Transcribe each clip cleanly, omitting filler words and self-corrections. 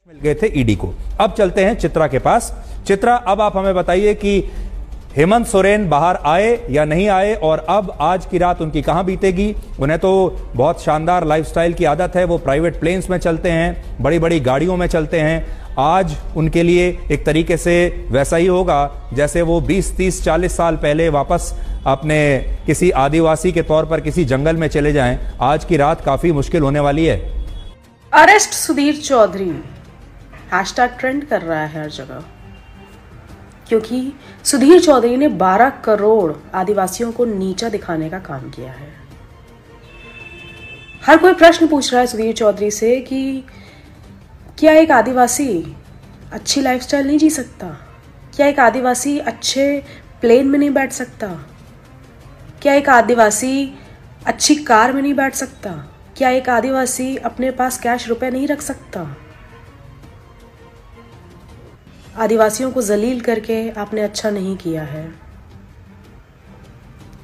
मिल गए थे ईडी को। अब चलते हैं चित्रा के पास। चित्रा, अब आप हमें बताइए कि हेमंत सोरेन बाहर आए या नहीं आए, और अब आज की रात उनकी कहां बीतेगी। उन्हें तो बहुत शानदार लाइफस्टाइल की आदत है, वो प्राइवेट प्लेन्स में चलते हैं, बड़ी बड़ी गाड़ियों में चलते हैं। आज उनके लिए एक तरीके से वैसा ही होगा जैसे वो 20, 30, 40 साल पहले वापस अपने किसी आदिवासी के तौर पर किसी जंगल में चले जाएं। आज की रात काफी मुश्किल होने वाली है। Arrest Sudhir Chaudhary hashtag trend कर रहा है हर जगह, क्योंकि सुधीर चौधरी ने 12 करोड़ आदिवासियों को नीचा दिखाने का काम किया है। हर कोई प्रश्न पूछ रहा है सुधीर चौधरी से कि क्या एक आदिवासी अच्छी लाइफस्टाइल नहीं जी सकता? क्या एक आदिवासी अच्छे प्लेन में नहीं बैठ सकता? क्या एक आदिवासी अच्छी कार में नहीं बैठ सकता? क्या एक आदिवासी अपने पास कैश रुपए नहीं रख सकता? आदिवासियों को जलील करके आपने अच्छा नहीं किया है।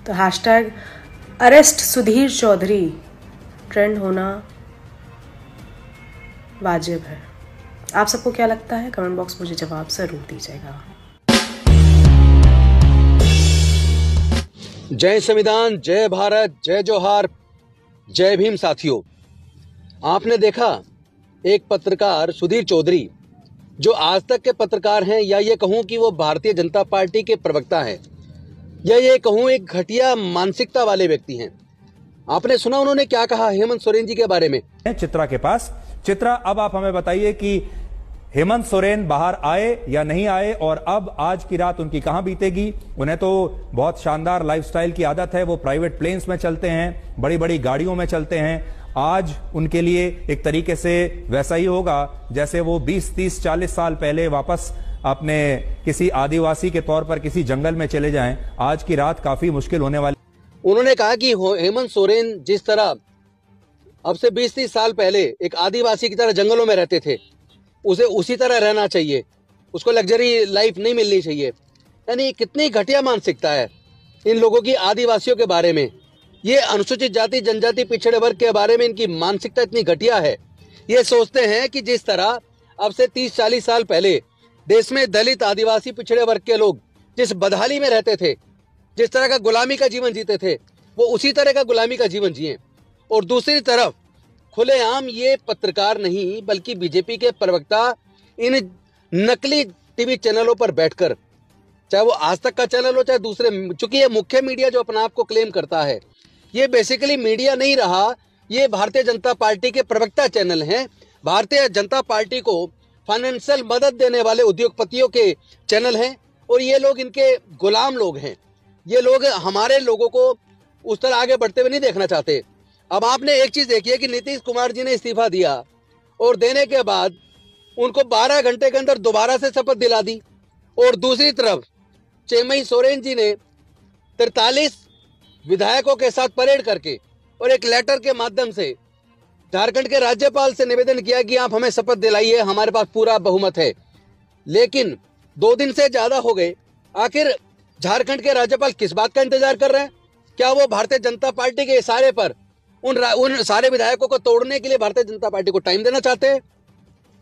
तो hashtag arrest Sudhir Chaudhary trend होना वाजिब है। आप सबको क्या लगता है? कमेंट बॉक्स मुझे जवाब जरूर दीजिएगा। जय संविधान, जय भारत, जय जोहार, जय भीम। साथियों, आपने देखा एक पत्रकार सुधीर चौधरी, जो आज तक के पत्रकार हैं, या ये कहूं कि वो भारतीय जनता पार्टी के प्रवक्ता हैं, या ये कहूं एक घटिया मानसिकता वाले व्यक्ति हैं। आपने सुना उन्होंने क्या कहा हेमंत सोरेन जी के बारे में। चित्रा के पास। चित्रा, अब आप हमें बताइए कि हेमंत सोरेन बाहर आए या नहीं आए, और अब आज की रात उनकी कहां बीतेगी। उन्हें तो बहुत शानदार लाइफस्टाइल की आदत है, वो प्राइवेट प्लेन्स में चलते हैं, बड़ी बड़ी गाड़ियों में चलते हैं। आज उनके लिए एक तरीके से वैसा ही होगा जैसे वो 20, 30, 40 साल पहले वापस अपने किसी आदिवासी के तौर पर किसी जंगल में चले जाएं। आज की रात काफी मुश्किल होने वाली। उन्होंने कहा कि हेमंत सोरेन जिस तरह अब से 20-30 साल पहले एक आदिवासी की तरह जंगलों में रहते थे, उसे उसी तरह रहना चाहिए, उसको लग्जरी लाइफ नहीं मिलनी चाहिए। यानी कितनी घटिया मानसिकता है इन लोगों की आदिवासियों के बारे में। ये अनुसूचित जाति जनजाति पिछड़े वर्ग के बारे में इनकी मानसिकता इतनी घटिया है। ये सोचते हैं कि जिस तरह अब से 30-40 साल पहले देश में दलित आदिवासी पिछड़े वर्ग के लोग जिस बदहाली में रहते थे, जिस तरह का गुलामी का जीवन जीते थे, वो उसी तरह का गुलामी का जीवन जिए। और दूसरी तरफ खुलेआम ये पत्रकार नहीं बल्कि बीजेपी के प्रवक्ता इन नकली टीवी चैनलों पर बैठकर, चाहे वो आज तक का चैनल हो चाहे दूसरे, चूंकि ये मुख्य मीडिया जो अपना आप को क्लेम करता है, ये बेसिकली मीडिया नहीं रहा, ये भारतीय जनता पार्टी के प्रवक्ता चैनल हैं। भारतीय जनता पार्टी को फाइनेंशियल मदद देने वाले उद्योगपतियों के चैनल हैं, और ये लोग इनके गुलाम लोग हैं। ये लोग हमारे लोगों को उस तरह आगे बढ़ते हुए नहीं देखना चाहते। अब आपने एक चीज देखी है कि नीतीश कुमार जी ने इस्तीफा दिया, और देने के बाद उनको 12 घंटे के अंदर दोबारा से शपथ दिला दी। और दूसरी तरफ चेम्मई सोरेन जी ने 43 विधायकों के साथ परेड करके और एक लेटर के माध्यम से झारखंड के राज्यपाल से निवेदन किया कि आप हमें शपथ दिलाइए, हमारे पास पूरा बहुमत है। लेकिन 2 दिन से ज्यादा हो गए, आखिर झारखंड के राज्यपाल किस बात का इंतजार कर रहे हैं? क्या वो भारतीय जनता पार्टी के इशारे पर उन सारे विधायकों को तोड़ने के लिए भारतीय जनता पार्टी को टाइम देना चाहते हैं?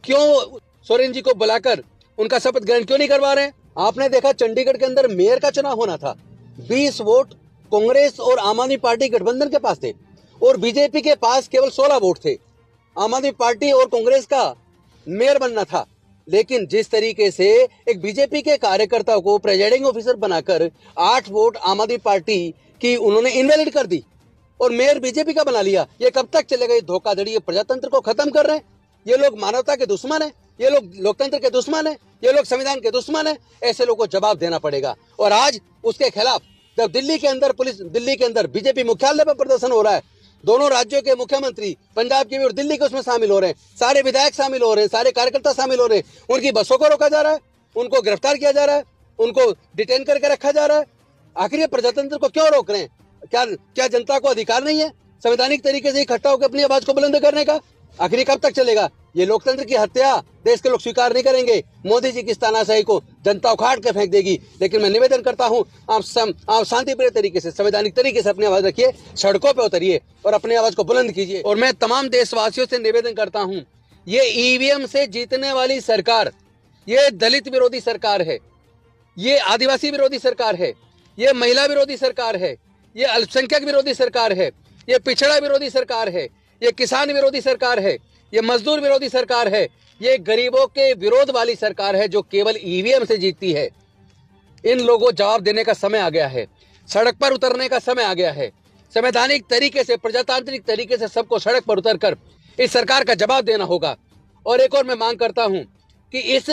क्यों सोरेन जी को बुलाकर उनका शपथ ग्रहण क्यों नहीं करवा रहे हैं? आपने देखा चंडीगढ़ के अंदर मेयर का चुनाव होना था, 20 वोट कांग्रेस और आम आदमी पार्टी गठबंधन के पास थे, और बीजेपी के पास केवल 16 वोट थे। आम आदमी पार्टी और कांग्रेस का मेयर बनना था। लेकिन जिस तरीके से एक बीजेपी के कार्यकर्ता को प्रेजाइडिंग ऑफिसर बनाकर 8 वोट आम आदमी पार्टी की उन्होंने इनवैलिड कर दी और मेयर बीजेपी का बना लिया, ये कब तक चलेगा? ये धोखाधड़ी, ये प्रजातंत्र को खत्म कर रहे हैं। ये लोग मानवता के दुश्मन है, ये लोग लोकतंत्र के दुश्मन है, ये लोग संविधान के दुश्मन है। ऐसे लोगों को जवाब देना पड़ेगा। और आज उसके खिलाफ जब दिल्ली के अंदर बीजेपी मुख्यालय पर प्रदर्शन हो रहा है, दोनों राज्यों के मुख्यमंत्री, पंजाब के भी और दिल्ली के उसमें शामिल हो रहे हैं, सारे विधायक शामिल हो रहे हैं, सारे कार्यकर्ता शामिल हो रहे हैं। उनकी बसों को रोका जा रहा है, उनको गिरफ्तार किया जा रहा है, उनको डिटेन करके रखा जा रहा है। आखिर ये प्रजातंत्र को क्यों रोक रहे हैं? क्या जनता को अधिकार नहीं है संवैधानिक तरीके से इकट्ठा होकर अपनी आवाज को बुलंद करने का? आखिर कब तक चलेगा? ये लोकतंत्र की हत्या देश के लोग स्वीकार नहीं करेंगे। मोदी जी की तानाशाही को जनता उखाड़ के फेंक देगी। लेकिन मैं निवेदन करता हूं, आप शांतिप्रिय तरीके से, संवैधानिक तरीके से अपनी आवाज रखिए, सड़कों पे उतरिए और अपनी आवाज को बुलंद कीजिए। और मैं तमाम देशवासियों से निवेदन करता हूं ये ईवीएम से जीतने वाली सरकार, ये दलित विरोधी सरकार है, ये आदिवासी विरोधी सरकार है, ये महिला विरोधी सरकार है, ये अल्पसंख्यक विरोधी सरकार है, ये पिछड़ा विरोधी सरकार है, ये किसान विरोधी सरकार है, ये मजदूर विरोधी सरकार है, ये गरीबों के विरोध वाली सरकार है जो केवल ईवीएम से जीतती है। इन लोगों को जवाब देने का समय आ गया है, सड़क पर उतरने का समय आ गया है। संवैधानिक तरीके से, प्रजातांत्रिक तरीके से सबको सड़क पर उतरकर इस सरकार का जवाब देना होगा। और एक और मैं मांग करता हूं कि इस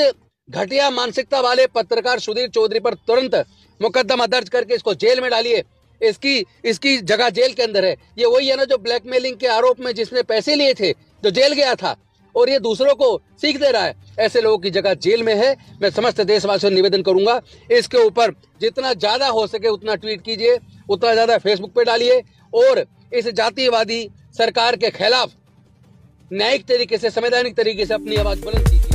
घटिया मानसिकता वाले पत्रकार सुधीर चौधरी पर तुरंत मुकदमा दर्ज करके इसको जेल में डालिए। इसकी जगह जेल के अंदर है। ये वही है ना जो ब्लैकमेलिंग के आरोप में जिसने पैसे लिए थे, जो जेल गया था, और ये दूसरों को सीख दे रहा है। ऐसे लोगों की जगह जेल में है। मैं समस्त देशवासियों से निवेदन करूंगा, इसके ऊपर जितना ज्यादा हो सके उतना ट्वीट कीजिए, उतना ज्यादा फेसबुक पे डालिए और इस जातिवादी सरकार के खिलाफ न्यायिक तरीके से, संवैधानिक तरीके से अपनी आवाज बुलंद कीजिए।